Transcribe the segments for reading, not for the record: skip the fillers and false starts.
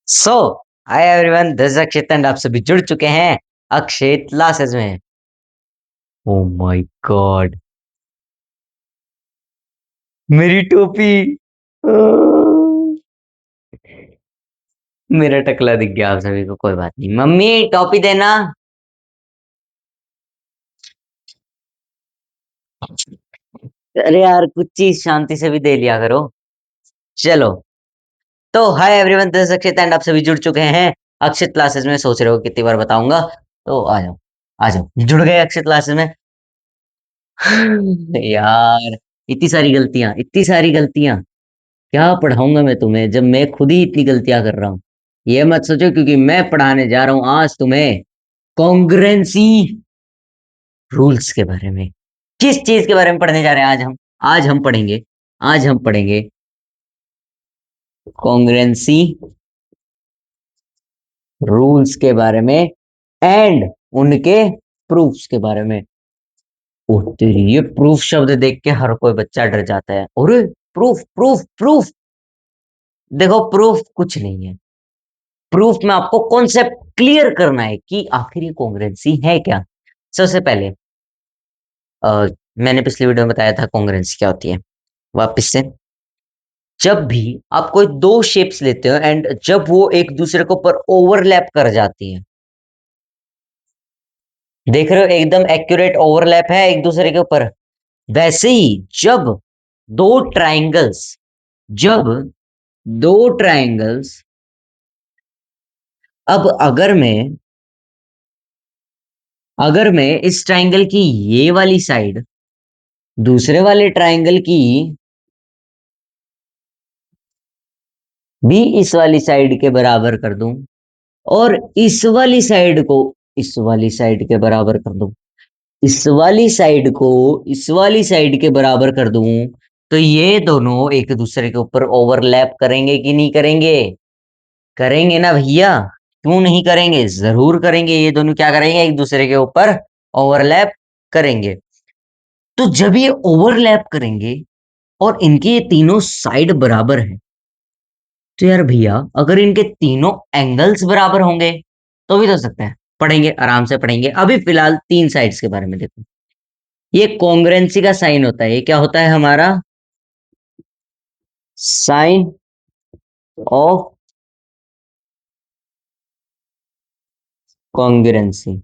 So hi everyone, this is Akshit and आप सभी जुड़ चुके हैं अक्षित क्लासेस में। ओ माय गॉड, मेरी टोपी। आह, मेरा टकला दिख गया आप सभी को। कोई बात नहीं, मम्मी टोपी देना। अरे यार, कुछ चीज शांति से भी दे लिया करो। चलो, तो hi everyone, this is Akshit and आप सभी जुड़ चुके हैं अक्षित क्लासेस में। सोच रहे हो कितनी बार बताऊंगा, तो आ जाओ, आ जाओ, जुड़ गए अक्षित क्लासेस में। यार, इतनी सारी गलतियां, इतनी सारी गलतियां, क्या पढ़ाऊंगा मैं तुम्हें जब मैं खुद ही इतनी गलतियां कर रहा हूँ। ये मत सोचो, क्योंकि मैं पढ़ाने जा रहा हूँ आज तुम्हें कॉन्ग्रुएंसी रूल्स के बारे में। किस चीज के बारे में पढ़ने जा रहे हैं आज हम पढ़ेंगे कॉन्ग्रुएंसी रूल्स के बारे में एंड उनके प्रूफ्स के बारे में। ओ तेरी, ये प्रूफ शब्द देख के हर कोई बच्चा डर जाता है। अरे, प्रूफ प्रूफ प्रूफ। देखो, प्रूफ कुछ नहीं है। प्रूफ में आपको कॉन्सेप्ट क्लियर करना है कि आखिर ये कॉन्ग्रुएंसी है क्या। सबसे पहले अ, मैंने पिछली वीडियो में बताया था कॉन्ग्रुएंसी क्या होती है। वापस से, जब भी आप कोई दो शेप्स लेते हो एंड जब वो एक दूसरे के ऊपर ओवरलैप कर जाती है, देख रहे हो एकदम एक्यूरेट ओवरलैप है एक दूसरे के ऊपर। वैसे ही जब दो ट्राइंगल्स जब दो ट्राइंगल्स अब अगर मैं इस ट्राइंगल की ये वाली साइड दूसरे वाले ट्राइंगल की भी इस वाली साइड के बराबर कर दूं और इस वाली साइड के बराबर कर दूं, इस वाली साइड को इस वाली साइड के बराबर कर दूं, तो ये दोनों एक दूसरे के ऊपर ओवरलैप करेंगे कि नहीं करेंगे? करेंगे ना भैया। क्यों नहीं करेंगे? जरूर करेंगे। ये दोनों क्या करेंगे? एक दूसरे के ऊपर ओवरलैप करेंगे। तो जब ये ओवरलैप करेंगे और इनके ये तीनों साइड बराबर है, तो यार भैया, अगर इनके तीनों एंगल्स बराबर होंगे तो भी तो हो सकता है। पढ़ेंगे, आराम से पढ़ेंगे। अभी फिलहाल तीन साइड्स के बारे में देखो। ये कॉन्ग्रुएंसी का साइन होता है। ये क्या होता है हमारा? Sign of congruency.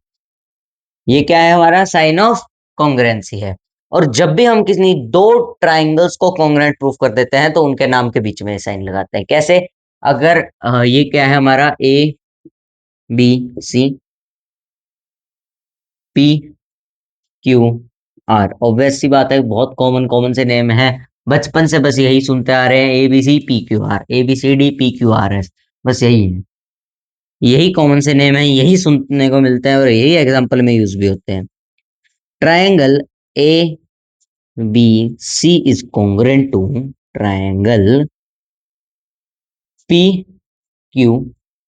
ये क्या है हमारा? साइन ऑफ कॉन्ग्रुएंसी है। और जब भी हम किसी दो ट्राइंगल्स को कॉन्ग्रुएंट प्रूफ कर देते हैं तो उनके नाम के बीच में साइन लगाते हैं। कैसे? अगर ये क्या है हमारा? A B C P Q R. Obvious सी बात है, बहुत कॉमन कॉमन से नेम है। बचपन से बस यही सुनते आ रहे हैं, A B C P Q R, A B C D P Q R S. बस यही है, यही कॉमन से नेम है, यही सुनने को मिलता है और यही एग्जाम्पल में यूज भी होते हैं। Triangle A B C is congruent to triangle P Q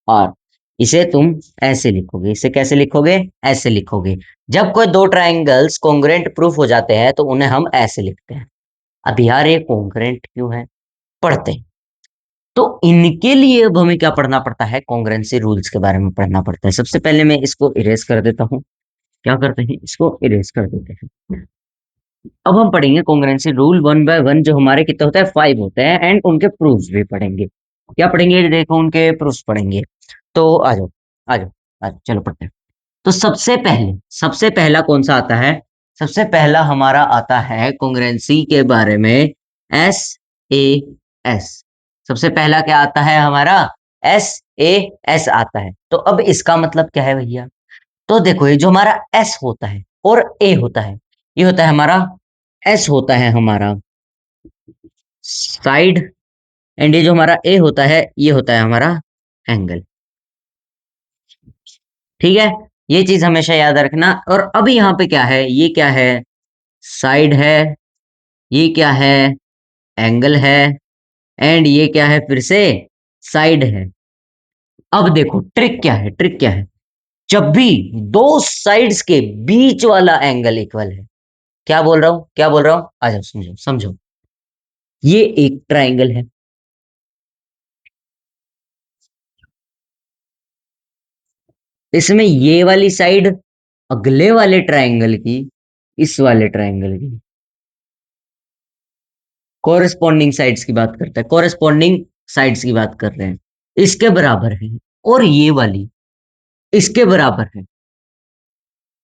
R. इसे तुम ऐसे लिखोगे। इसे कैसे लिखोगे? ऐसे लिखोगे। जब कोई दो ट्राइंगल्स कॉन्ग्रुएंट प्रूफ हो जाते हैं तो उन्हें हम ऐसे लिखते हैं। अब यार, ये कॉन्ग्रुएंट क्यों है? पढ़ते हैं। तो इनके लिए अब हमें क्या पढ़ना पड़ता है? कॉन्ग्रुएंसी रूल्स के बारे में पढ़ना पड़ता है। सबसे पहले मैं इसको इरेज कर देता हूँ। क्या करते हैं? इसको इरेज कर देते हैं। अब हम पढ़ेंगे congruency rule one by one, जो हमारे कितने होते हैं? 5 होते हैं एंड उनके प्रूफ्स भी पढ़ेंगे। क्या पढ़ेंगे? देखो, उनके प्रूफ्स पढ़ेंगे। तो आ जाओ, आ जाओ, आ जाओ, चलो पढ़ते हैं। तो सबसे पहला कौन सा आता है? सबसे पहला हमारा आता है कॉन्ग्रुएंसी के बारे में, एस ए एस। सबसे पहला क्या आता है हमारा? एस ए एस आता है। तो अब इसका मतलब क्या है भैया? तो देखो, ये जो हमारा एस होता है और ए होता है, ये होता है हमारा, एस होता है हमारा साइड एंड ये जो हमारा ए होता है, ये होता है हमारा एंगल। ठीक है, ये चीज हमेशा याद रखना। और अभी यहाँ पे क्या है? ये क्या है? साइड है। ये क्या है? एंगल है। एंड ये क्या है? फिर से साइड है। अब देखो, ट्रिक क्या है? ट्रिक क्या है? जब भी दो साइड्स के बीच वाला एंगल इक्वल है, क्या बोल रहा हूं? क्या बोल रहा हूं? आ जाओ, समझो समझो। ये एक ट्राइंगल है। इसमें ये वाली साइड अगले वाले ट्रायंगल की इस वाले ट्रायंगल की कोरेस्पॉन्डिंग साइड्स की बात करता है, कोरेस्पॉन्डिंग साइड्स की बात कर रहे हैं, इसके बराबर है। और ये वाली इसके बराबर है।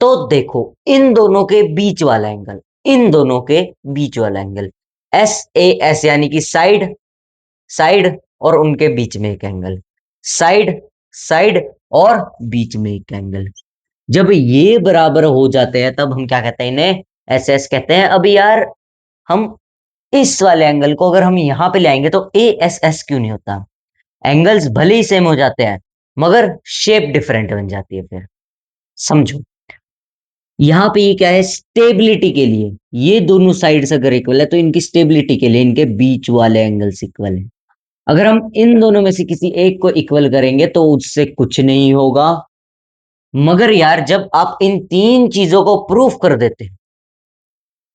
तो देखो, इन दोनों के बीच वाला एंगल, इन दोनों के बीच वाला एंगल एस ए एस, यानी कि साइड साइड और उनके बीच में एक एंगल, साइड साइड और बीच में एक एंगल। जब ये बराबर हो जाते हैं तब हम क्या कहते हैं, इन्हें एस एस कहते हैं। अब यार, हम इस वाले एंगल को अगर हम यहां पे ले आएंगे तो ए एस एस क्यों नहीं होता? एंगल्स भले ही सेम हो जाते हैं मगर शेप डिफरेंट बन जाती है फिर। समझो, यहाँ पे ये क्या है, स्टेबिलिटी के लिए ये दोनों साइड्स अगर इक्वल है तो इनकी स्टेबिलिटी के लिए इनके बीच वाले एंगल्स इक्वल है। अगर हम इन दोनों में से किसी एक को इक्वल करेंगे तो उससे कुछ नहीं होगा। मगर यार, जब आप इन तीन चीजों को प्रूफ कर देते हो,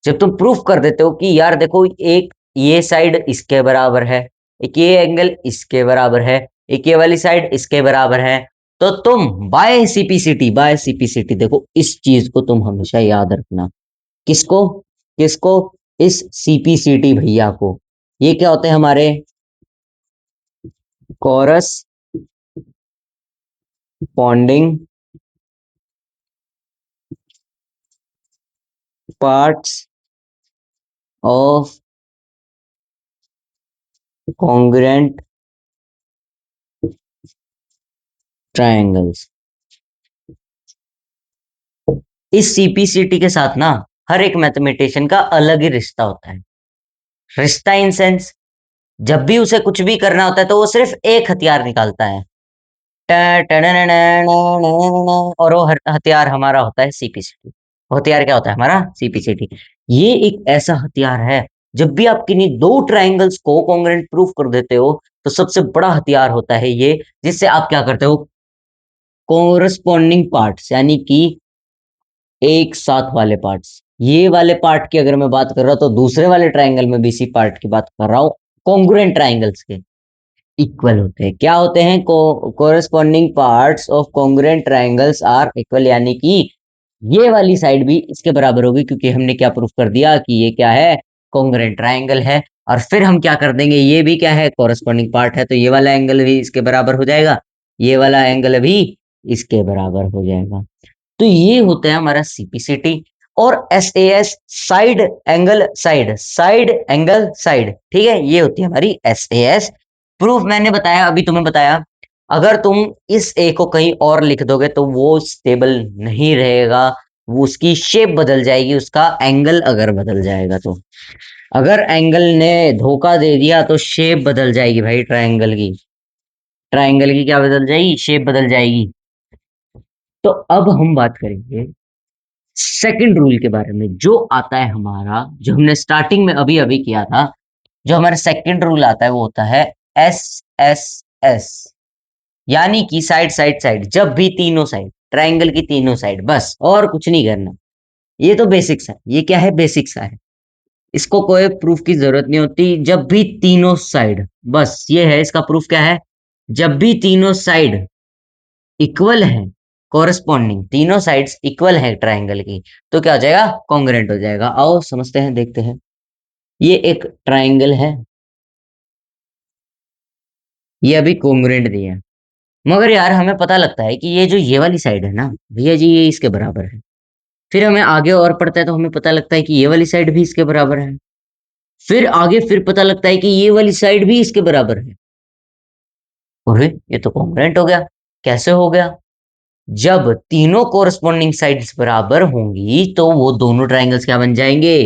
जब तुम प्रूफ कर देते हो कि यार देखो, एक ये साइड इसके बराबर है, एक ये एंगल इसके बराबर है, एक ये वाली साइड इसके बराबर है, तो तुम बाय सीपीसीटी देखो, इस चीज को तुम हमेशा याद रखना। किसको? किसको? इस सीपीसीटी भैया को। ये क्या होते हैं हमारे corresponding parts of congruent triangles. इस सीपीसीटी के साथ ना हर एक मैथमेटिशियन का अलग ही रिश्ता होता है। रिश्ता इन सेंस, जब भी उसे कुछ भी करना होता है तो वो सिर्फ एक हथियार निकालता है, और वो हथियार हमारा होता है सीपीसीटी। वो हथियार क्या होता है हमारा? सीपीसीटी। ये एक ऐसा हथियार है, जब भी आप किन्हीं दो ट्रायंगल्स को कॉन्ग्रुएंट प्रूफ कर देते हो तो सबसे बड़ा हथियार होता है ये, जिससे आप क्या करते हो, कोरस्पॉन्डिंग पार्ट्स यानी कि एक साथ वाले पार्ट्स, ये वाले पार्ट की अगर मैं बात कर रहा हूं तो दूसरे वाले ट्रायंगल में भी इसी पार्ट की बात कर रहा हूं, कॉन्ग्रुएंट ट्रायंगल्स के इक्वल होते हैं। क्या होते हैं? Corresponding parts of congruent triangles are equal, यानी कि ये वाली साइड भी इसके बराबर होगी, क्योंकि हमने क्या प्रूफ कर दिया कि ये क्या है, कॉन्ग्रुएंट ट्रायंगल है। और फिर हम क्या कर देंगे, ये भी क्या है, कोरस्पॉन्डिंग पार्ट है, तो ये वाला एंगल भी इसके बराबर हो जाएगा, ये वाला एंगल भी इसके बराबर हो जाएगा। तो ये होता है हमारा सीपीसीटी। और S A S, side angle side, side angle side, ठीक है, ये होती है हमारी एस ए एस। प्रूफ मैंने बताया, अभी तुम्हें बताया, अगर तुम इस ए को कहीं और लिख दोगे तो वो स्टेबल नहीं रहेगा, वो उसकी शेप बदल जाएगी, उसका एंगल अगर बदल जाएगा तो। अगर एंगल ने धोखा दे दिया तो शेप बदल जाएगी भाई, ट्रायंगल की। ट्रायंगल की क्या बदल जाएगी? शेप बदल जाएगी। तो अब हम बात करेंगे सेकंड रूल के बारे में, जो आता है हमारा, जो हमने स्टार्टिंग में अभी अभी किया था। जो हमारा सेकंड रूल आता है वो होता है एस एस एस, यानी कि साइड साइड साइड, जब भी तीनों साइड, ट्रायंगल की तीनों साइड, बस और कुछ नहीं करना। ये तो बेसिक्स है, ये क्या है, बेसिक्स है। इसको कोई प्रूफ की जरूरत नहीं होती, जब भी तीनों साइड, बस ये है इसका प्रूफ, क्या है, जब भी तीनों साइड इक्वल है, कोरस्पॉन्डिंग तीनों साइड्स इक्वल है ट्रायंगल की, तो क्या हो जाएगा, कॉन्ग्रुएंट हो जाएगा। आओ समझते हैं, देखते हैं। ये एक ट्रायंगल है, ये अभी कॉन्ग्रुएंट दिया है, मगर यार हमें पता लगता है कि ये जो ये वाली साइड है ना भैया जी, ये इसके बराबर है। फिर हमें आगे और पढ़ता है तो हमें पता लगता है कि ये वाली साइड भी इसके बराबर है। फिर आगे फिर पता लगता है कि ये वाली साइड भी इसके बराबर है। अरे, ये तो कॉन्ग्रुएंट हो गया। कैसे हो गया? जब तीनों कोरस्पॉन्डिंग साइड्स बराबर होंगी तो वो दोनों ट्रायंगल्स क्या बन जाएंगे,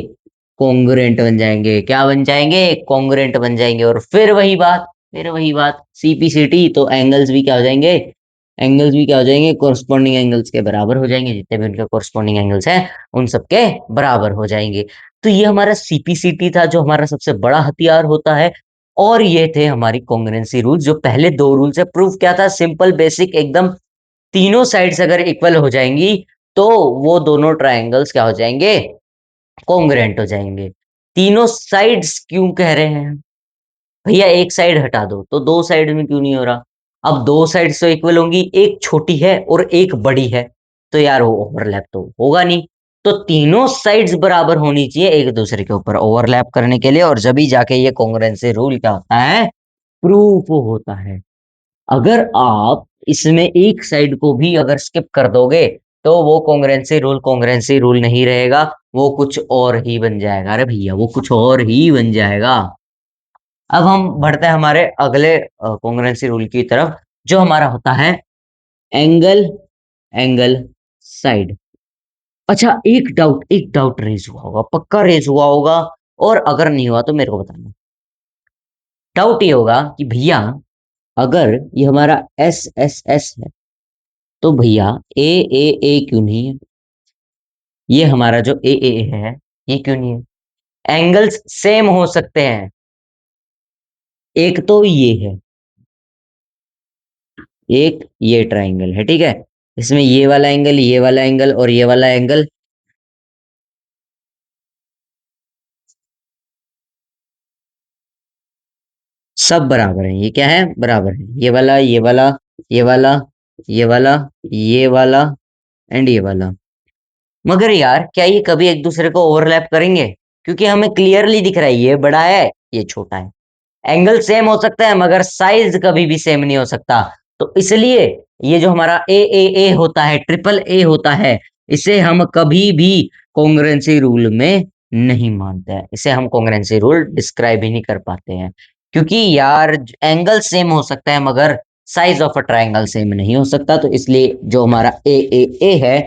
कॉन्ग्रुएंट बन जाएंगे। क्या बन जाएंगे? कॉन्ग्रुएंट बन जाएंगे। और फिर वही बात सीपीसीटी, तो एंगल्स भी क्या हो जाएंगे, एंगल्स भी क्या हो जाएंगे, कोरस्पॉन्डिंग एंगल्स के बराबर हो जाएंगे। जितने भी उनके कोरस्पॉन्डिंग एंगल्स हैं उन सबके बराबर हो जाएंगे। तो ये हमारा सीपीसीटी था, जो हमारा सबसे बड़ा हथियार होता है। और ये थे हमारी कॉन्ग्रुएंसी रूल, जो पहले दो रूल से प्रूफ क्या था, सिंपल बेसिक एकदम, तीनों साइड्स अगर इक्वल हो जाएंगी तो वो दोनों ट्रायंगल्स क्या हो जाएंगे, कॉन्ग्रुएंट हो जाएंगे। तीनों साइड्स क्यों कह रहे हैं भैया, एक साइड हटा दो तो दो साइड में क्यों नहीं हो रहा? अब दो साइड्स तो इक्वल होंगी, एक छोटी है और एक बड़ी है, तो यार वो ओवरलैप तो होगा नहीं। तो तीनों साइड्स बराबर होनी चाहिए एक दूसरे के ऊपर ओवरलैप करने के लिए, और जब ही जाके ये कॉन्ग्रुएंसी रूल क्या होता है, प्रूफ होता है। अगर आप इसमें एक साइड को भी अगर स्किप कर दोगे, तो वो कॉन्ग्रुएंसी रूल नहीं रहेगा, वो कुछ और ही बन जाएगा। अरे भैया वो कुछ और ही बन जाएगा। अब हम बढ़ते हैं हमारे अगले कॉन्ग्रुएंसी रूल की तरफ, जो हमारा होता है एंगल एंगल साइड। अच्छा, एक डाउट रेज हुआ होगा, पक्का रेज हुआ होगा, और अगर नहीं हुआ तो मेरे को बताना। डाउट ये होगा कि भैया अगर ये हमारा एस एस एस है, तो भैया ए ए ए क्यों नहीं है? ये हमारा जो ए है, ये क्यों नहीं है? एंगल्स सेम हो सकते हैं, एक तो ये है, एक ये ट्राइंगल है, ठीक है। इसमें ये वाला एंगल, ये वाला एंगल और ये वाला एंगल सब बराबर है। ये क्या है? बराबर है। ये वाला, ये वाला, ये वाला, ये वाला, ये वाला एंड ये वाला। मगर यार क्या ये कभी एक दूसरे को ओवरलैप करेंगे? क्योंकि हमें क्लियरली दिख रहा है ये बड़ा है, ये छोटा है। एंगल सेम हो सकता है मगर साइज कभी भी सेम नहीं हो सकता। तो इसलिए ये जो हमारा ए होता है, ट्रिपल ए होता है, इसे हम कभी भी कॉन्ग्रुएंसी रूल में नहीं मानते हैं। इसे हम कॉन्ग्रुएंसी रूल डिस्क्राइब ही नहीं कर पाते हैं, क्योंकि यार एंगल सेम हो सकता है मगर size of a triangle same नहीं हो सकता। तो इसलिए जो हमारा ए है,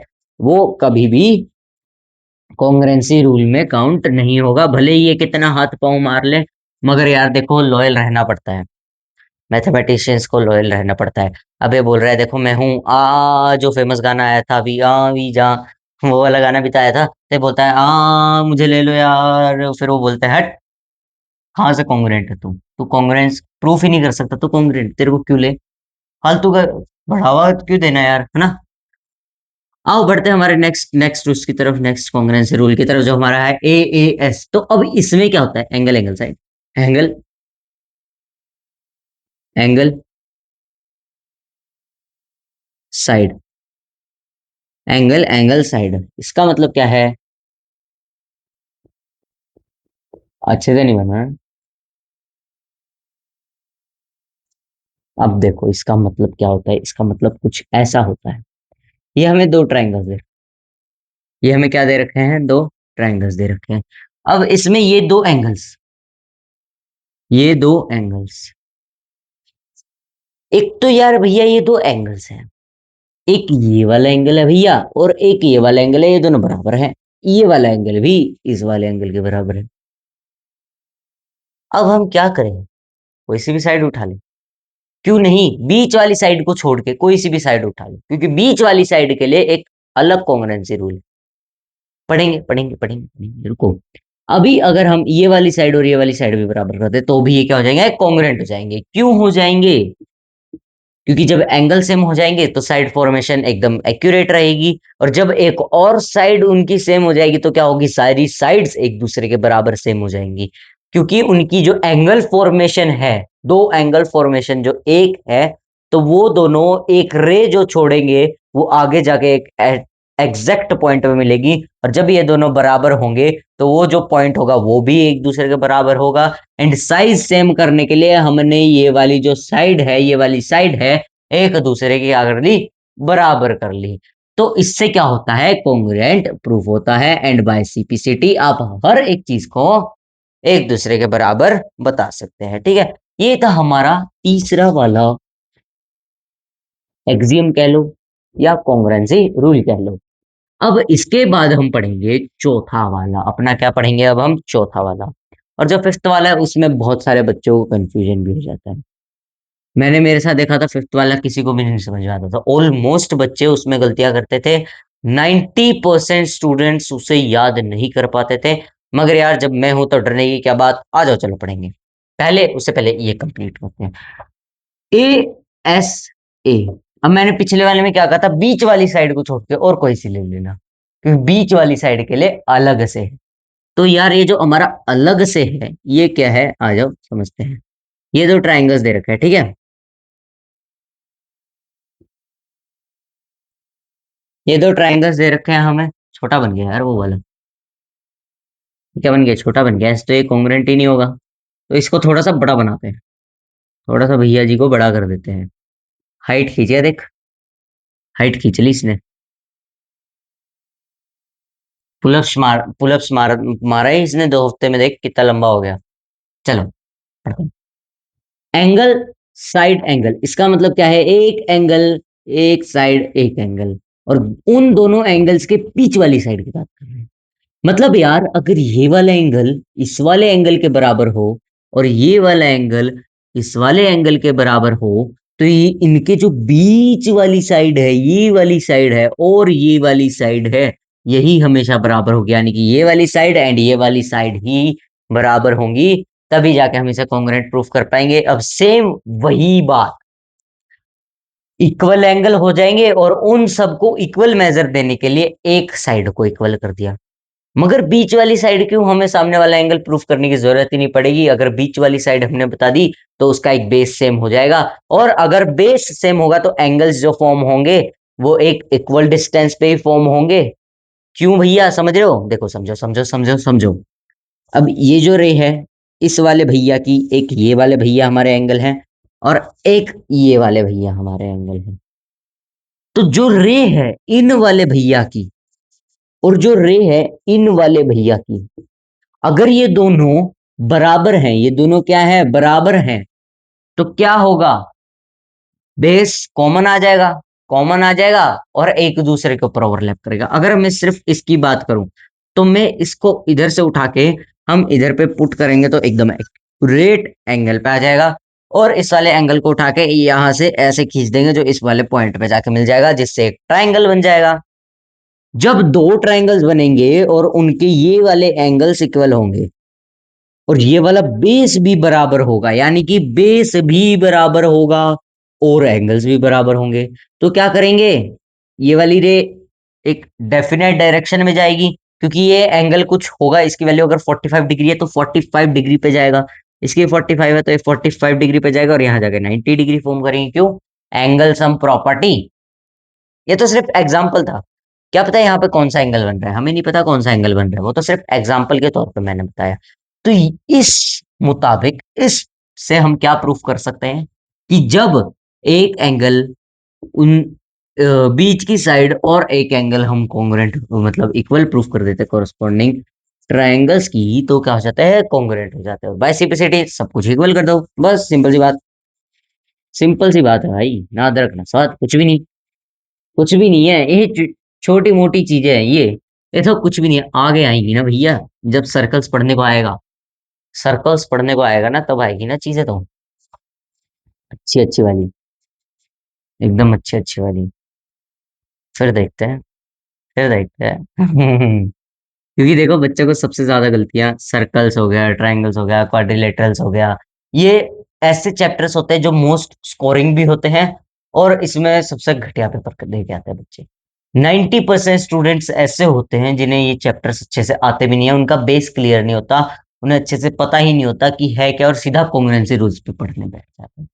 वो कभी भी कॉन्ग्रुएंसी रूल में काउंट नहीं होगा, भले ही ये कितना हाथ पांव मार ले। मगर यार देखो, लॉयल रहना पड़ता है, मैथमेटिशियंस को लॉयल रहना पड़ता है। अब ये बोल रहा है, देखो मैं हूँ आ, जो फेमस गाना आया था अभी, आ भी जा, वो वाला गाना भी तो आया था। तो ये बोलता है आ मुझे ले लो यार, फिर वो बोलता है हट, कहाँ से कॉन्ग्रुएंट है तू कॉन्ग्रुएंस प्रूफ ही नहीं कर सकता, तो कॉन्ग्रुएंट तेरे को क्यों ले, फालतू का बढ़ावा क्यों देना यार, है ना। आओ बढ़ते हैं हमारे नेक्स्ट नेक्स्ट उसकी तरफ, नेक्स्ट कॉन्ग्रुएंसी रूल की तरफ, जो हमारा है एस। तो अब इसमें क्या होता है? Angle angle side, angle angle side, angle angle side, इसका मतलब क्या है? अच्छे से नहीं बना है? अब देखो इसका मतलब क्या होता है, इसका मतलब कुछ ऐसा होता है। ये हमें दो ट्राइंगल्स दे, ये हमें क्या दे रखे हैं? दो ट्राइंगल्स दे रखे हैं। अब इसमें ये दो एंगल्स, एक तो यार भैया ये दो एंगल्स हैं, एक ये वाला एंगल है भैया और एक ये वाला एंगल है, ये दोनों बराबर है। ये वाला एंगल भी इस वाले एंगल के बराबर है। अब हम क्या करें? कोई सी भी साइड उठा ले। क्यों नहीं, बीच वाली साइड को छोड़ के कोई सी भी साइड उठा लो, क्योंकि बीच वाली साइड के लिए एक अलग कॉन्ग्रुएंसी रूल है। पढ़ेंगे, रुको। अभी अगर हम ये वाली साइड और ये वाली साइड भी बराबर कर दे, तो भी ये क्या हो जाएंगे? कॉन्ग्रुएंट हो जाएंगे। क्यों हो जाएंगे? क्योंकि जब एंगल सेम हो जाएंगे तो साइड फॉर्मेशन एकदम एक्यूरेट रहेगी, और जब एक और साइड उनकी सेम हो जाएगी तो क्या होगी? सारी साइड्स एक दूसरे के बराबर सेम हो जाएंगी, क्योंकि उनकी जो एंगल फॉर्मेशन है, दो एंगल फॉर्मेशन जो एक है, तो वो दोनों एक रे जो छोड़ेंगे, वो आगे जाके एक एग्जैक्ट पॉइंट में मिलेगी। और जब ये दोनों बराबर होंगे, तो वो जो पॉइंट होगा वो भी एक दूसरे के बराबर होगा। एंड साइज सेम करने के लिए हमने ये वाली जो साइड है, ये वाली साइड है, एक दूसरे की क्या कर ली? बराबर कर ली। तो इससे क्या होता है? कॉन्ग्रुएंट प्रूफ होता है, एंड बाय सीपीसीटी आप हर एक चीज को एक दूसरे के बराबर बता सकते हैं, ठीक है। ये था हमारा तीसरा वाला एक्सियम कह लो या कॉन्ग्रुएंसी रूल कह लो। अब इसके बाद हम पढ़ेंगे चौथा वाला, अपना क्या पढ़ेंगे अब हम? चौथा वाला। और जो फिफ्थ वाला है उसमें बहुत सारे बच्चों को कंफ्यूजन भी हो जाता है। मैंने मेरे साथ देखा था, फिफ्थ वाला किसी को भी नहीं समझ में आता था, ऑलमोस्ट बच्चे उसमें गलतियां करते थे। 90% स्टूडेंट्स उसे याद नहीं कर पाते थे। मगर यार जब मैं हूं तो डरने की क्या बात, आ जाओ चलो पढ़ेंगे। पहले उससे पहले ये कंप्लीट करते हैं। A S A. अब मैंने पिछले वाले में क्या कहा था? बीच वाली साइड को छोड़ के और कोई सी ले लेना, क्योंकि बीच वाली साइड के लिए अलग से है। तो यार ये जो हमारा अलग से है, ये क्या है? आ जाओ समझते हैं। ये दो ट्राइंगल्स दे रखे हैं, ठीक है। ये दो ट्रायंगल्स दे रखे हैं हमें। छोटा बन गया यार वो वाला। क्या बन गया? छोटा बन गया। तो ये कॉन्ग्रुएंट ही नहीं होगा। तो इसको थोड़ा सा बड़ा बनाते हैं। थोड़ा सा भैया जी को बड़ा कर देते हैं। हाइट खींचे देख। हाइट खींच ली इसने। पुलअप्स मारा है इसने 2 हफ्ते में, देख कितना लंबा हो गया। चलो। एंगल, साइड एंगल, इसका मतलब क्या है? एक एंगल, एक साइड, एक एंगल। और उन दोनों एंगल्स के बीच वाली साइड की बात कर रहे हैं। मतलब यार, अगर ये वाला एंगल इस वाले एंगल के बराबर हो और ये वाला एंगल इस वाले एंगल के बराबर हो, तो ये इनके जो बीच वाली साइड है, ये वाली साइड है और ये वाली साइड है, यही हमेशा बराबर होगी। यानी कि ये वाली साइड एंड ये वाली साइड ही बराबर होंगी। तभी जाके हम इसे कॉन्ग्रुएंट प्रूफ कर पाएंगे। अब सेम वही बात, इक्वल एंगल हो जाएंगे और उन सबको इक्वल मेजर देने के लिए एक साइड को इक्वल कर दिया। मगर बीच वाली साइड क्यों? हमें सामने वाला एंगल प्रूफ करने की जरूरत ही नहीं पड़ेगी। अगर बीच वाली साइड हमने बता दी तो उसका एक बेस सेम हो जाएगा। और अगर बेस सेम होगा तो एंगल्स जो फॉर्म होंगे वो एक इक्वल डिस्टेंस पे ही फॉर्म होंगे। क्यों भैया? समझ रहे हो? देखो, समझो समझो समझो समझो। अब ये जो रे है, इस वाले भैया की, एक ये वाले भैया हमारे एंगल हैं और एक ये वाले भैया हमारे एंगल हैं। तो जो रे है इन वाले भैया की और जो रे है इन वाले भैया की, अगर ये दोनों बराबर हैं, ये दोनों क्या है? बराबर हैं। तो क्या होगा? बेस कॉमन आ जाएगा। कॉमन आ जाएगा और एक दूसरे के ऊपर ओवरलैप करेगा। अगर मैं सिर्फ इसकी बात करूं तो मैं इसको इधर से उठा के हम इधर पे पुट करेंगे तो एकदम एक्यूरेट एंगल पे आ जाएगा। और इस वाले एंगल को उठा के यहां से ऐसे खींच देंगे जो इस वाले पॉइंट पे जाके मिल जाएगा, जिससे एक ट्रायंगल बन जाएगा। जब दो ट्रायंगल्स बनेंगे और उनके ये वाले एंगल्स इक्वल होंगे और ये वाला बेस भी बराबर होगा, यानी कि बेस भी बराबर होगा और एंगल्स भी बराबर होंगे, तो क्या करेंगे? ये वाली रे एक डेफिनेट डायरेक्शन में जाएगी, क्योंकि ये एंगल कुछ होगा, इसकी वैल्यू अगर 45 डिग्री है तो 45 डिग्री पे जाएगा। इसकी 45 है तो ये 45 डिग्री पे जाएगा और यहाँ जाके 90 डिग्री फॉर्म करेंगे। क्यों? Angle sum property. ये तो सिर्फ एग्जाम्पल था। क्या पता है यहाँ पे कौन सा एंगल बन रहा है? हमें नहीं पता कौन सा एंगल बन रहा है, वो तो सिर्फ एग्जाम्पल के तौर पे मैंने बताया। तो इस मुताबिक इस से हम क्या प्रूफ कर सकते हैं कि जब एक एंगल उन बीच की साइड और एक एंगल हम कॉन्ग्रुएंट, मतलब इक्वल प्रूफ कर देते हैं कोरस्पॉन्डिंग ट्रायंगल्स की, तो क्या हो जाता है? कॉन्ग्रुएंट हो जाता है। बाय सिंपलिसिटी सब कुछ इक्वल कर दो, बस सिंपल सी बात। सिंपल सी बात है भाई, ना अदरक ना स्वाद, कुछ भी नहीं। कुछ भी नहीं है ये, छोटी मोटी चीजें हैं ये तो कुछ भी नहीं है। आगे आएंगी ना भैया, जब सर्कल्स पढ़ने को आएगा। सर्कल्स पढ़ने को आएगा ना, तब आएगी ना चीजें तो अच्छी अच्छी वाली, एकदम अच्छी अच्छी वाली। फिर देखते हैं, फिर देखते हैं। क्योंकि देखो, बच्चे को सबसे ज्यादा गलतियां सर्कल्स हो गया, ट्रायंगल्स हो गया, क्वाड्रिलेटरल्स हो गया, ये ऐसे चैप्टर्स होते हैं जो मोस्ट स्कोरिंग भी होते हैं और इसमें सबसे घटिया पेपर दे के आते हैं बच्चे। 90% स्टूडेंट्स ऐसे होते हैं जिन्हें ये चैप्टर्स अच्छे से आते भी नहीं है, उनका बेस क्लियर नहीं होता, उन्हें अच्छे से पता ही नहीं होता कि है क्या, और सीधा कॉन्ग्रुएंसी रूल्स पे पढ़ने बैठ जाते हैं।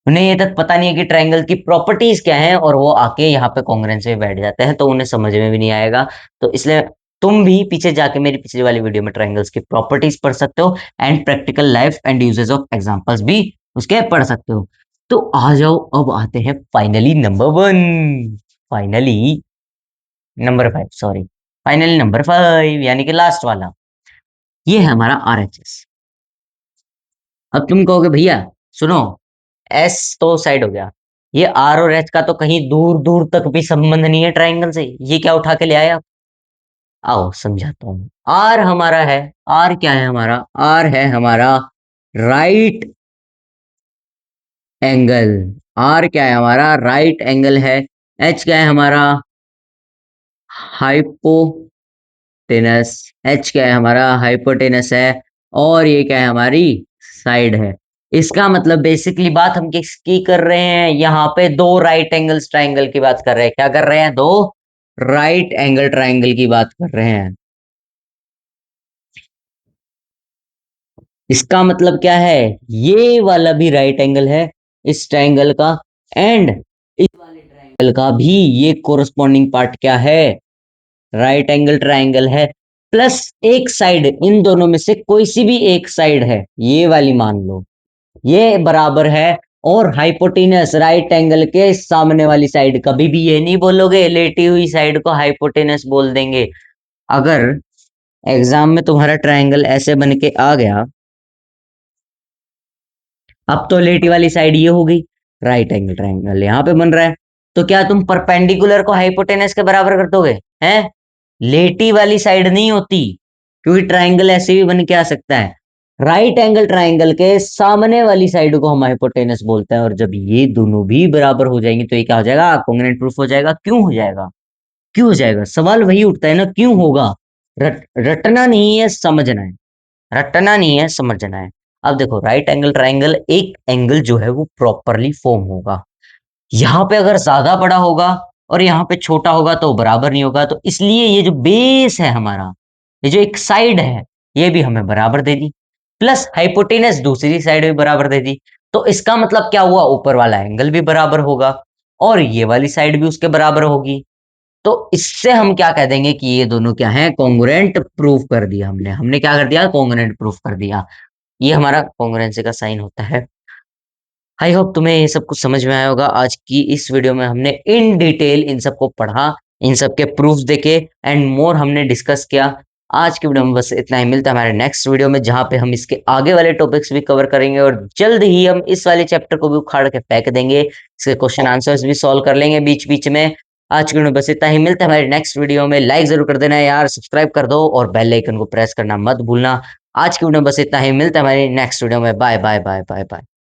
उन्हें ये तक पता नहीं है कि ट्रायंगल की प्रॉपर्टीज क्या हैं और वो आके यहाँ पे कॉन्ग्रुएंसी में बैठ जाते हैं, तो उन्हें समझ में भी नहीं आएगा। तो इसलिए तुम भी पीछे जाके मेरी पिछली वाली वीडियो में ट्रायंगल्स की प्रॉपर्टीज पढ़ सकते हो and practical life and uses of examples भी उसके पढ़ सकते हो। तो आ जाओ, अब आते हैं finally number 1। Finally number 5, sorry, finally number 5 यानी कि लास्ट वाला। ये है हमारा RHS। अब तुम कहोगे भैया सुनो, एस तो साइड हो गया, ये आर और एच का तो कहीं दूर दूर तक भी संबंध नहीं है ट्रायंगल से, ये क्या उठा के ले आया? आओ समझाता हूँ। आर हमारा है, आर क्या है हमारा? आर है हमारा राइट एंगल। आर क्या है हमारा? राइट एंगल है। एच क्या है हमारा? हाइपोटेनस। एच क्या है हमारा? हाइपोटेनस है। और ये क्या है? हमारी साइड है। इसका मतलब बेसिकली बात हम किसकी कर रहे हैं? यहाँ पे दो राइट एंगल्स ट्राइंगल की बात कर रहे हैं। क्या कर रहे हैं? दो राइट एंगल ट्राइंगल की बात कर रहे हैं। इसका मतलब क्या है? ये वाला भी राइट एंगल है इस ट्राइंगल का, एंड इस वाले ट्रायंगल का भी ये कोरस्पॉन्डिंग पार्ट क्या है, राइट एंगल ट्रायंगल है। प्लस एक साइड, इन दोनों में से कोई सी भी एक साइड है, ये वाली मान लो, ये बराबर है। और हाइपोटेनस राइट एंगल के सामने वाली साइड, कभी भी ये नहीं बोलोगे लेटी हुई साइड को हाइपोटेनस बोल देंगे। अगर एग्जाम में तुम्हारा ट्रायंगल ऐसे बन के आ गया, अब तो लेटी वाली साइड ये हो गई, राइट एंगल ट्रायंगल यहां पे बन रहा है, तो क्या तुम परपेंडिकुलर को हाइपोटेनस के बराबर कर दोगे? हैं? लेटी वाली साइड नहीं होती, क्योंकि ट्रायंगल ऐसे भी बन के आ सकता है। राइट एंगल ट्रायंगल के सामने वाली साइड को हम हाइपोटेनस बोलते हैं, और जब ये दोनों भी बराबर हो जाएंगे तो ये क्या हो जाएगा, कॉन्ग्रुएंट प्रूफ हो जाएगा। क्यों हो जाएगा? क्यों हो जाएगा? सवाल वही उठता है ना, क्यों होगा? रटना नहीं है, समझना है। रटना नहीं है, समझना है। अब देखो, राइट एंगल ट्रायंगल, एक एंगल जो है वो प्रॉपरली फॉर्म होगा। यहाँ पे अगर ज्यादा बड़ा होगा और यहाँ पे छोटा होगा तो बराबर नहीं होगा, तो इसलिए ये जो बेस है हमारा, ये जो एक साइड है, ये भी हमें बराबर दे दी, प्लस हाइपोटेनस दूसरी साइड भी बराबर दे दी। तो इसका मतलब क्या हुआ, ऊपर वाला एंगल भी बराबर होगा और ये वाली साइड भी उसके बराबर होगी। तो इससे हम क्या कह देंगे कि ये दोनों क्या है, कॉन्ग्रुएंट प्रूफ कर दिया हमने। हमने क्या कर दिया, कॉन्ग्रुएंट प्रूफ कर दिया। ये हमारा कॉन्ग्रुएंसी का साइन होता है। आई होप तुम्हें ये सब कुछ समझ में आया होगा। आज की इस वीडियो में हमने इन डिटेल इन सबको पढ़ा, इन सब के प्रूफ देखे एंड मोर हमने डिस्कस किया। आज की वीडियो में बस इतना ही। मिलता है हमारे नेक्स्ट वीडियो में, जहां पे हम इसके आगे वाले टॉपिक्स भी कवर करेंगे और जल्द ही हम इस वाले चैप्टर को भी उखाड़ के फेंक देंगे, इसके क्वेश्चन आंसर्स भी सॉल्व कर लेंगे बीच बीच में। आज की वीडियो में बस इतना ही। मिलता है हमारे नेक्स्ट वीडियो में। लाइक जरूर कर देना यार, सब्सक्राइब कर दो और बेल आइकन को प्रेस करना मत भूलना। आज की वीडियो में बस इतना ही। मिलता है हमारी नेक्स्ट वीडियो में। Bye bye bye bye bye.